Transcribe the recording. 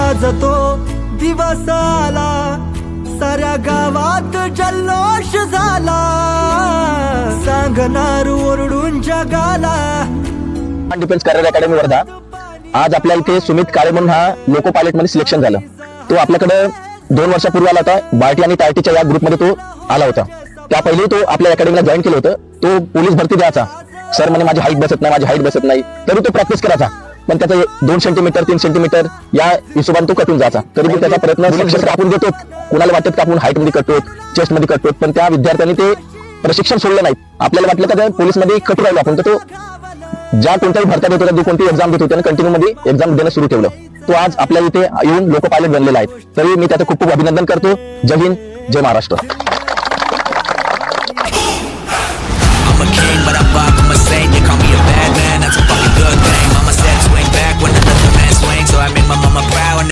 आज तो दिवस आला, साऱ्या गावात जल्लोष झाला, सांगणार ओरडून जगाला. Defence career academy Wardha. आज आपल्याला इथे सुमित काळे म्हणून हा लोको पायलट मध्ये सिलेक्शन झालं. तो आपल्याकडे 2 वर्षापूर्वी आला होता. बार्टी आणि टार्टीच्या या ग्रुपमध्ये तो आला होता. त्या पहिले तो आपल्या अकॅडमीला जॉईन केलं होतं. तो पोलीस भरती द्यायचा. सर म्हणे माझी हाईट बसत नाही, तरी तो प्रॅक्टिस करायचा. पण त्याचा 2 सेंटीमीटर 3 सेंटीमीटर या हिशोबाने तो कटून जायचा. तरी तो त्याचा प्रयत्न आपण देतो. कुणाला वाटत का आपण हाईट मध्ये कटतो, चेस्ट मध्ये कटतो, पण त्या विद्यार्थ्यांनी ते प्रशिक्षण सोडलं नाही. आपल्याला वाटलं का पोलीस मध्ये कटू राहिलो आपण, तर तो ज्या कोणत्याही भरत्या देत होता, जो कोणती एक्झाम देत होता, त्याने कंटिन्यू मध्ये एक्झाम देणं सुरू ठेवलं. तो आज आपल्या इथे येऊन लोको पायलट बनलेला आहे. तरी मी त्याचं खूप खूप अभिनंदन करतो. जय हिंद, जय महाराष्ट्र.